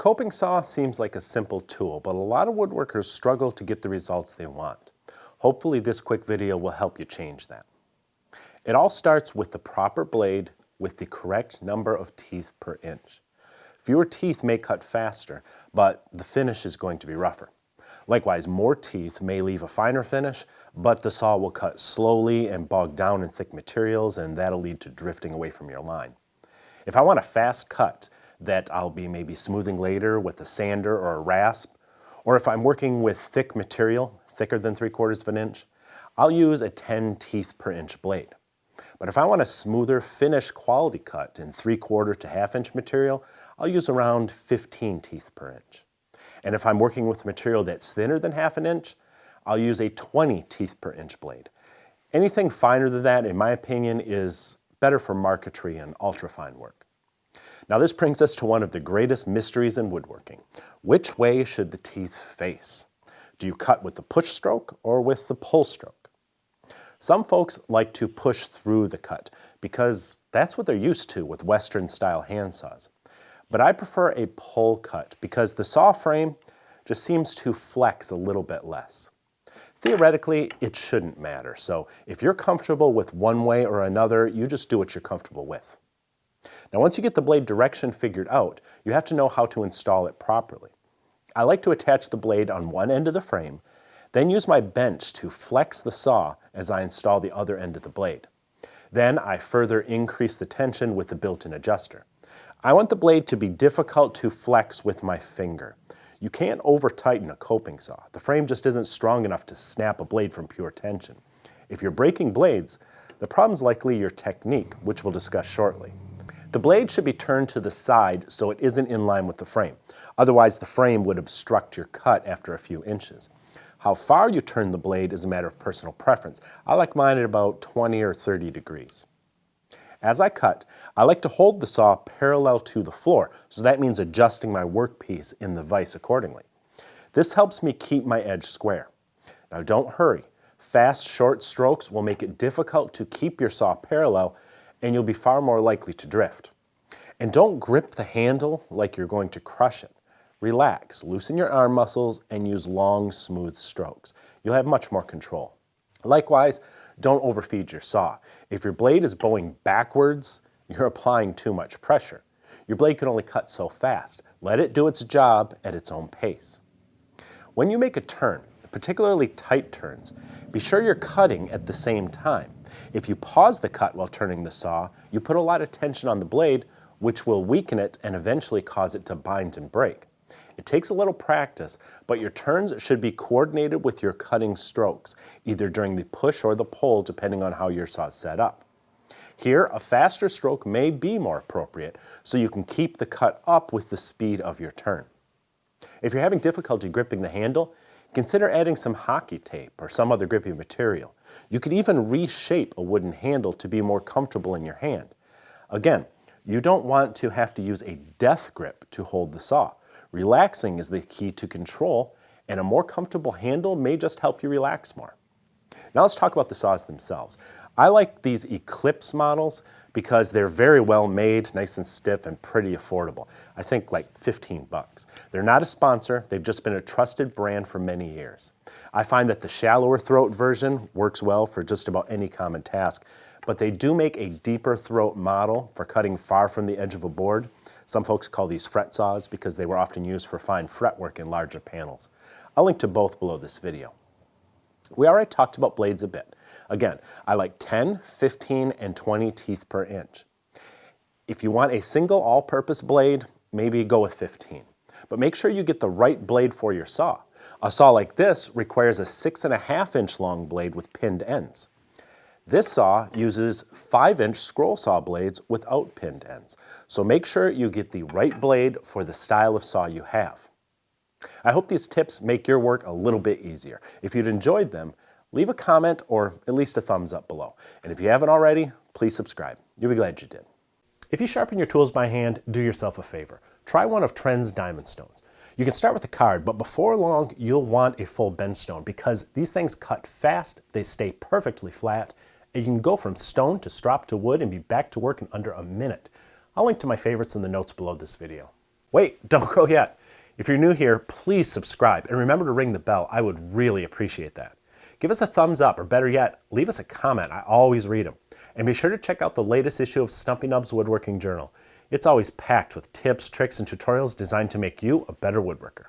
coping saw seems like a simple tool, but a lot of woodworkers struggle to get the results they want. Hopefully this quick video will help you change that. It all starts with the proper blade with the correct number of teeth per inch. Fewer teeth may cut faster, but the finish is going to be rougher. Likewise, more teeth may leave a finer finish, but the saw will cut slowly and bog down in thick materials, and that'll lead to drifting away from your line. If I want a fast cut that I'll be maybe smoothing later with a sander or a rasp, or if I'm working with thick material, thicker than 3/4 of an inch, I'll use a 10 teeth per inch blade. But if I want a smoother finished quality cut in 3/4 to 1/2 inch material, I'll use around 15 teeth per inch. And if I'm working with material that's thinner than 1/2 an inch, I'll use a 20 teeth per inch blade. Anything finer than that, in my opinion, is better for marquetry and ultrafine work. Now this brings us to one of the greatest mysteries in woodworking. Which way should the teeth face? Do you cut with the push stroke or with the pull stroke? Some folks like to push through the cut because that's what they're used to with Western style handsaws. But I prefer a pull cut because the saw frame just seems to flex a little bit less. Theoretically, it shouldn't matter, so if you're comfortable with one way or another, you just do what you're comfortable with. Now once you get the blade direction figured out, you have to know how to install it properly. I like to attach the blade on one end of the frame, then use my bench to flex the saw as I install the other end of the blade. Then I further increase the tension with the built-in adjuster. I want the blade to be difficult to flex with my finger. You can't over-tighten a coping saw. The frame just isn't strong enough to snap a blade from pure tension. If you're breaking blades, the problem's likely your technique, which we'll discuss shortly. The blade should be turned to the side so it isn't in line with the frame. Otherwise, the frame would obstruct your cut after a few inches. How far you turn the blade is a matter of personal preference. I like mine at about 20 or 30 degrees. As I cut, I like to hold the saw parallel to the floor, so that means adjusting my workpiece in the vise accordingly. This helps me keep my edge square. Now don't hurry. Fast, short strokes will make it difficult to keep your saw parallel, and you'll be far more likely to drift. And don't grip the handle like you're going to crush it. Relax, loosen your arm muscles, and use long, smooth strokes. You'll have much more control. Likewise, don't overfeed your saw. If your blade is bowing backwards, you're applying too much pressure. Your blade can only cut so fast. Let it do its job at its own pace. When you make a turn, particularly tight turns, be sure you're cutting at the same time. If you pause the cut while turning the saw, you put a lot of tension on the blade, which will weaken it and eventually cause it to bind and break. It takes a little practice, but your turns should be coordinated with your cutting strokes, either during the push or the pull, depending on how your saw is set up. Here, a faster stroke may be more appropriate, so you can keep the cut up with the speed of your turn. If you're having difficulty gripping the handle, consider adding some hockey tape or some other grippy material. You could even reshape a wooden handle to be more comfortable in your hand. Again, you don't want to have to use a death grip to hold the saw. Relaxing is the key to control, and a more comfortable handle may just help you relax more. Now let's talk about the saws themselves. I like these Eclipse models because they're very well made, nice and stiff, and pretty affordable. I think like 15 bucks. They're not a sponsor, they've just been a trusted brand for many years. I find that the shallower throat version works well for just about any common task, but they do make a deeper throat model for cutting far from the edge of a board. Some folks call these fret saws because they were often used for fine fretwork in larger panels. I'll link to both below this video. We already talked about blades a bit. Again, I like 10, 15, and 20 teeth per inch. If you want a single all-purpose blade, maybe go with 15. But make sure you get the right blade for your saw. A saw like this requires a 6.5 inch long blade with pinned ends. This saw uses 5-inch scroll saw blades without pinned ends, so make sure you get the right blade for the style of saw you have. I hope these tips make your work a little bit easier. If you'd enjoyed them, leave a comment or at least a thumbs up below. And if you haven't already, please subscribe. You'll be glad you did. If you sharpen your tools by hand, do yourself a favor. Try one of Trend's diamond stones. You can start with a card, but before long, you'll want a full bend stone because these things cut fast, they stay perfectly flat, and you can go from stone to strop to wood and be back to work in under a minute. I'll link to my favorites in the notes below this video. Wait, don't go yet. If you're new here, please subscribe and remember to ring the bell. I would really appreciate that. Give us a thumbs up, or better yet, leave us a comment. I always read them. And be sure to check out the latest issue of Stumpy Nubs Woodworking Journal. It's always packed with tips, tricks, and tutorials designed to make you a better woodworker.